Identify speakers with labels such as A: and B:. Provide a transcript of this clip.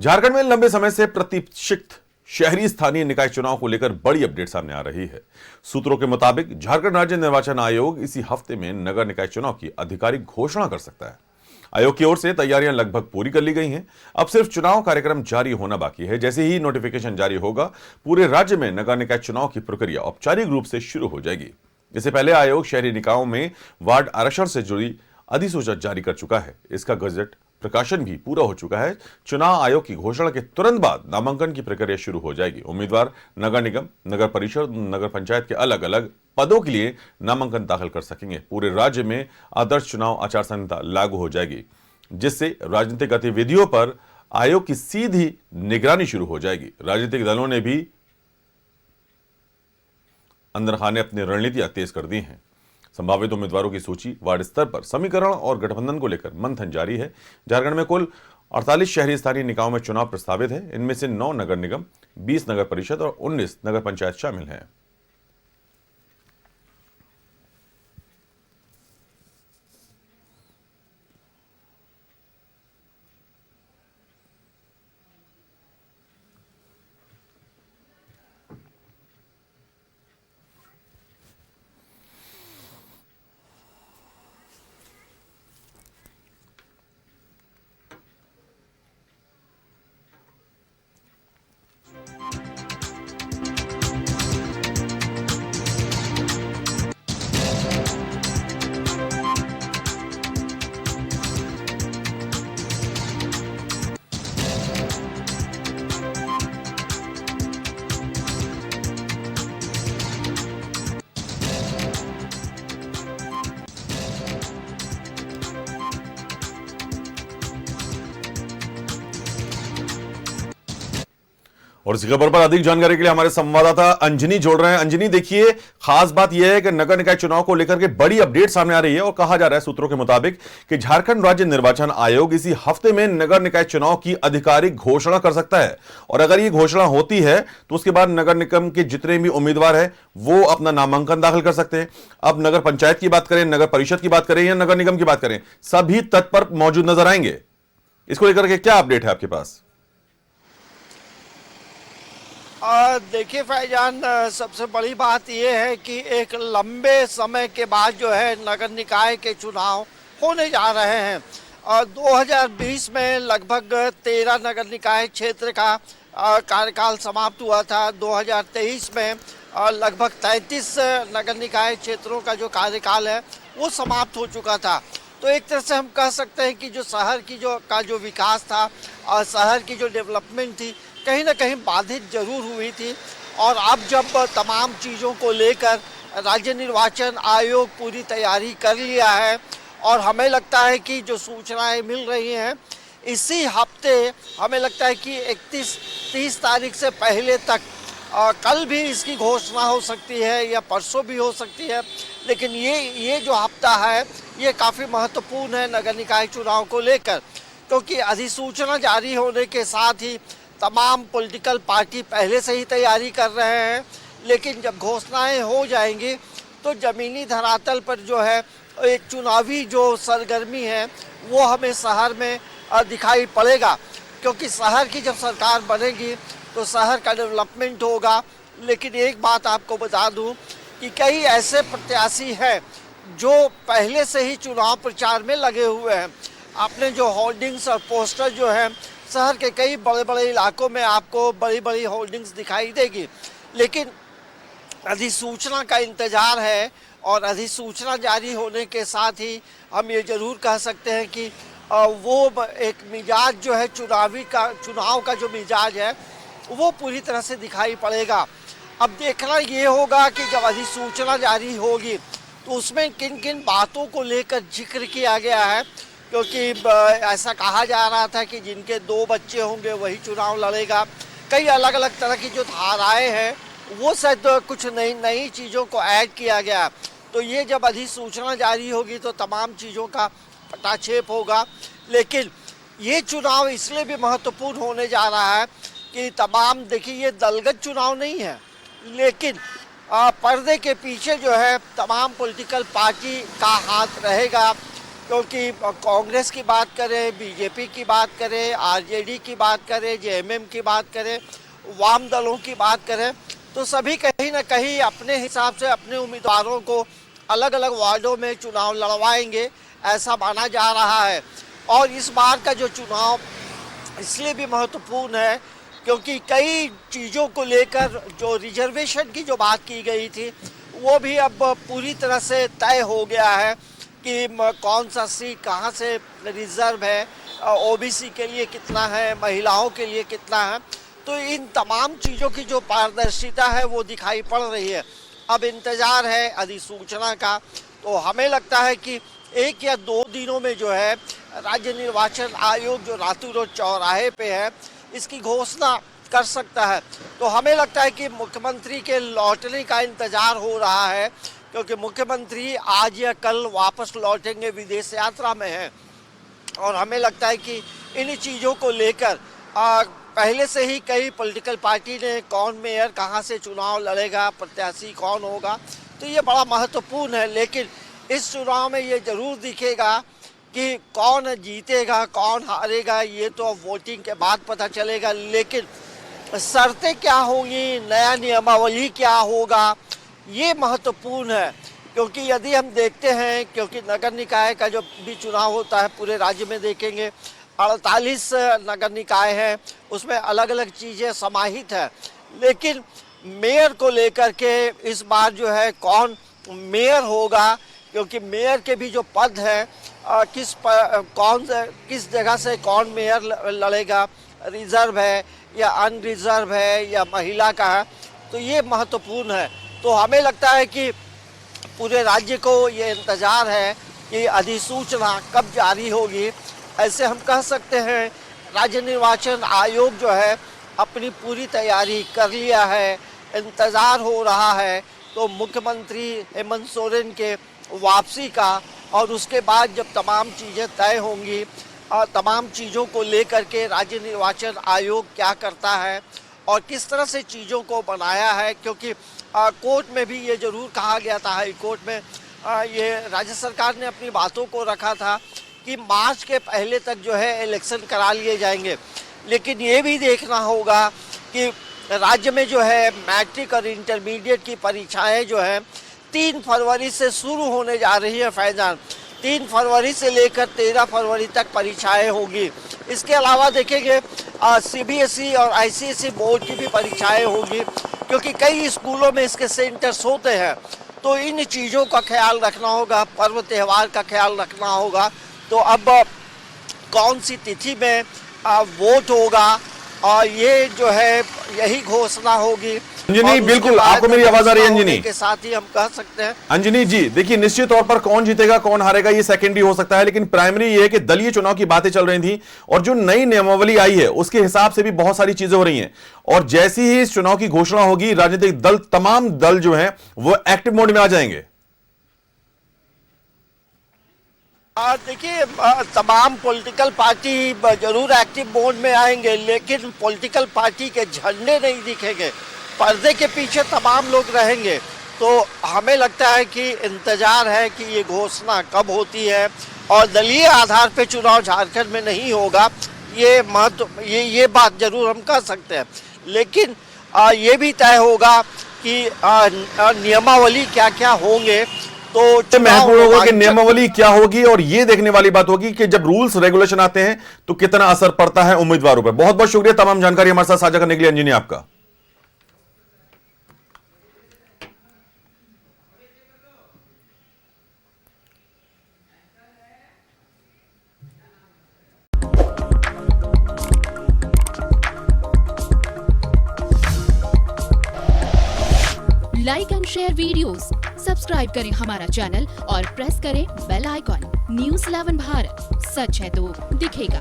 A: झारखंड में लंबे समय से प्रतीक्षित शहरी स्थानीय निकाय चुनाव को लेकर बड़ी अपडेट सामने आ रही है। सूत्रों के मुताबिक झारखंड राज्य निर्वाचन आयोग इसी हफ्ते में नगर निकाय चुनाव की आधिकारिक घोषणा कर सकता है। आयोग की ओर से तैयारियां लगभग पूरी कर ली गई हैं। अब सिर्फ चुनाव कार्यक्रम जारी होना बाकी है। जैसे ही नोटिफिकेशन जारी होगा, पूरे राज्य में नगर निकाय चुनाव की प्रक्रिया औपचारिक रूप से शुरू हो जाएगी। इससे पहले आयोग शहरी निकायों में वार्ड आरक्षण से जुड़ी अधिसूचना जारी कर चुका है। इसका गजट प्रकाशन भी पूरा हो चुका है। चुनाव आयोग की घोषणा के तुरंत बाद नामांकन की प्रक्रिया शुरू हो जाएगी। उम्मीदवार नगर निगम, नगर परिषद, नगर पंचायत के अलग अलग पदों के लिए नामांकन दाखिल कर सकेंगे। पूरे राज्य में आदर्श चुनाव आचार संहिता लागू हो जाएगी, जिससे राजनीतिक गतिविधियों पर आयोग की सीधी निगरानी शुरू हो जाएगी। राजनीतिक दलों ने भी अंदर खाने अपनी रणनीतियां तेज कर दी हैं। संभावित उम्मीदवारों की सूची वार्ड स्तर पर समीकरण और गठबंधन को लेकर मंथन जारी है। झारखंड में कुल 48 शहरी स्थानीय निकायों में चुनाव प्रस्तावित है। इनमें से 9 नगर निगम, 20 नगर परिषद और 19 नगर पंचायत शामिल हैं। और इसी खबर पर अधिक जानकारी के लिए हमारे संवाददाता अंजनी जोड़ रहे हैं। अंजनी, देखिए, खास बात यह है कि नगर निकाय चुनाव को लेकर के बड़ी अपडेट सामने आ रही है और कहा जा रहा है सूत्रों के मुताबिक कि झारखंड राज्य निर्वाचन आयोग इसी हफ्ते में नगर निकाय चुनाव की आधिकारिक घोषणा कर सकता है। और अगर यह घोषणा होती है तो उसके बाद नगर निगम के जितने भी उम्मीदवार हैं वो अपना नामांकन दाखिल कर सकते हैं। अब नगर पंचायत की बात करें, नगर परिषद की बात करें या नगर निगम की बात करें, सभी तत्पर मौजूद नजर आएंगे। इसको लेकर के क्या अपडेट है आपके पास?
B: देखिए फैजान, सबसे बड़ी बात यह है कि एक लंबे समय के बाद जो है नगर निकाय के चुनाव होने जा रहे हैं। 2020 में लगभग 13 नगर निकाय क्षेत्र का कार्यकाल समाप्त हुआ था। 2023 में लगभग 33 नगर निकाय क्षेत्रों का जो कार्यकाल है वो समाप्त हो चुका था। तो एक तरह से हम कह सकते हैं कि जो शहर की जो विकास था और शहर की जो डेवलपमेंट थी, कहीं ना कहीं बाधित जरूर हुई थी। और अब जब तमाम चीज़ों को लेकर राज्य निर्वाचन आयोग पूरी तैयारी कर लिया है और हमें लगता है कि जो सूचनाएं मिल रही हैं, इसी हफ्ते हमें लगता है कि 31-30 तारीख से पहले तक कल भी इसकी घोषणा हो सकती है या परसों भी हो सकती है। लेकिन ये जो हफ्ता है ये काफ़ी महत्वपूर्ण है नगर निकाय चुनाव को लेकर, क्योंकि अधिसूचना जारी होने के साथ ही तमाम पॉलिटिकल पार्टी पहले से ही तैयारी कर रहे हैं। लेकिन जब घोषणाएं हो जाएंगी तो ज़मीनी धरातल पर जो है एक चुनावी जो सरगर्मी है वो हमें शहर में दिखाई पड़ेगा, क्योंकि शहर की जब सरकार बनेगी तो शहर का डेवलपमेंट होगा। लेकिन एक बात आपको बता दूं कि कई ऐसे प्रत्याशी हैं जो पहले से ही चुनाव प्रचार में लगे हुए हैं। आपने जो होर्डिंग्स और पोस्टर जो हैं, शहर के कई बड़े बड़े इलाकों में आपको बड़ी बड़ी होर्डिंग्स दिखाई देगी। लेकिन अधिसूचना का इंतज़ार है और अधिसूचना जारी होने के साथ ही हम ये ज़रूर कह सकते हैं कि वो एक मिजाज जो है चुनाव का जो मिजाज है वो पूरी तरह से दिखाई पड़ेगा। अब देखना ये होगा कि जब अधिसूचना जारी होगी तो उसमें किन किन बातों को लेकर जिक्र किया गया है, क्योंकि ऐसा कहा जा रहा था कि जिनके 2 बच्चे होंगे वही चुनाव लड़ेगा। कई अलग अलग तरह की जो धाराएं हैं वो शायद कुछ नई चीज़ों को ऐड किया गया। तो ये जब अधिसूचना जारी होगी तो तमाम चीज़ों का पटाक्षेप होगा। लेकिन ये चुनाव इसलिए भी महत्वपूर्ण होने जा रहा है कि तमाम, देखिए, ये दलगत चुनाव नहीं है, लेकिन पर्दे के पीछे जो है तमाम पॉलिटिकल पार्टी का हाथ रहेगा। क्योंकि कांग्रेस की बात करें, बीजेपी की बात करें, आरजेडी की बात करें, जेएमएम की बात करें, वाम दलों की बात करें, तो सभी कहीं ना कहीं अपने हिसाब से अपने उम्मीदवारों को अलग अलग वार्डों में चुनाव लड़वाएंगे, ऐसा माना जा रहा है। और इस बार का जो चुनाव इसलिए भी महत्वपूर्ण है क्योंकि कई चीज़ों को लेकर जो रिजर्वेशन की जो बात की गई थी वो भी अब पूरी तरह से तय हो गया है कि कौन सा सीट कहाँ से रिजर्व है, ओबीसी के लिए कितना है, महिलाओं के लिए कितना है। तो इन तमाम चीज़ों की जो पारदर्शिता है वो दिखाई पड़ रही है। अब इंतज़ार है अधिसूचना का, तो हमें लगता है कि 1 या 2 दिनों में जो है राज्य निर्वाचन आयोग जो रातू रोड चौराहे पे है इसकी घोषणा कर सकता है। तो हमें लगता है कि मुख्यमंत्री के लौटने का इंतजार हो रहा है क्योंकि मुख्यमंत्री आज या कल वापस लौटेंगे, विदेश यात्रा में हैं। और हमें लगता है कि इन चीज़ों को लेकर पहले से ही कई पॉलिटिकल पार्टी ने कौन मेयर कहाँ से चुनाव लड़ेगा, प्रत्याशी कौन होगा, तो ये बड़ा महत्वपूर्ण है। लेकिन इस चुनाव में ये जरूर दिखेगा कि कौन जीतेगा कौन हारेगा ये तो अब वोटिंग के बाद पता चलेगा। लेकिन शर्तें क्या होंगी, नया नियमावली क्या होगा, ये महत्वपूर्ण है। क्योंकि यदि हम देखते हैं, क्योंकि नगर निकाय का जो भी चुनाव होता है पूरे राज्य में देखेंगे 48 नगर निकाय हैं, उसमें अलग अलग चीज़ें समाहित है। लेकिन मेयर को लेकर के इस बार जो है कौन मेयर होगा, क्योंकि मेयर के भी जो पद है किस जगह से कौन मेयर लड़ेगा, रिजर्व है या अनरिजर्व है या महिला का है, तो ये महत्वपूर्ण है। तो हमें लगता है कि पूरे राज्य को ये इंतज़ार है कि अधिसूचना कब जारी होगी। ऐसे हम कह सकते हैं राज्य निर्वाचन आयोग जो है अपनी पूरी तैयारी कर लिया है, इंतज़ार हो रहा है। तो मुख्यमंत्री हेमंत सोरेन के वापसी का और उसके बाद जब तमाम चीज़ें तय होंगी और तमाम चीज़ों को लेकर के राज्य निर्वाचन आयोग क्या करता है और किस तरह से चीज़ों को बनाया है। क्योंकि कोर्ट में भी ये ज़रूर कहा गया था, हाई कोर्ट में ये राज्य सरकार ने अपनी बातों को रखा था कि मार्च के पहले तक जो है इलेक्शन करा लिए जाएंगे। लेकिन ये भी देखना होगा कि राज्य में जो है मैट्रिक और इंटरमीडिएट की परीक्षाएं जो हैं 3 फरवरी से शुरू होने जा रही है फैजान। 3 फरवरी से लेकर 13 फरवरी तक परीक्षाएं होगी। इसके अलावा देखेंगे सीबीएसई और आईसीएसई बोर्ड की भी परीक्षाएं होगी, क्योंकि कई स्कूलों में इसके सेंटर्स होते हैं। तो इन चीज़ों का ख्याल रखना होगा, पर्व त्यौहार का ख्याल रखना होगा। तो अब कौन सी तिथि में वोट होगा और ये जो है यही घोषणा होगी।
A: अंजनी, बिल्कुल आपको मेरी आवाज आ रही है अंजनी?
B: के साथ ही हम कह सकते हैं
A: अंजनी जी, देखिए निश्चित तौर पर कौन जीतेगा कौन हारेगा ये सेकेंडरी हो सकता है, लेकिन प्राइमरी ये है कि दलीय चुनाव की बातें चल रही थी और जो नई नियमावली आई है उसके हिसाब से भी बहुत सारी चीजें हो रही हैं। और जैसी ही इस चुनाव की घोषणा होगी राजनीतिक दल, तमाम दल जो है वो एक्टिव मोड में आ जाएंगे।
B: देखिए तमाम पॉलिटिकल पार्टी जरूर एक्टिव मोड में आएंगे, लेकिन पॉलिटिकल पार्टी के झंडे नहीं दिखेंगे, पर्दे के पीछे तमाम लोग रहेंगे। तो हमें लगता है कि इंतजार है कि ये घोषणा कब होती है और दलीय आधार पे चुनाव झारखंड में नहीं होगा, ये बात जरूर हम कह सकते हैं। लेकिन ये भी तय होगा कि नियमावली क्या क्या होंगे। तो
A: महत्वपूर्ण होगा कि नियमावली क्या होगी और यह देखने वाली बात होगी कि जब रूल्स रेगुलेशन आते हैं तो कितना असर पड़ता है उम्मीदवारों पर। बहुत बहुत शुक्रिया तमाम जानकारी हमारे साथ साझा करने के लिए अंजनी आपका।
C: Like and share videos, subscribe करें हमारा चैनल और प्रेस करें बेल आइकॉन। न्यूज़ 11 भारत, सच है तो दिखेगा।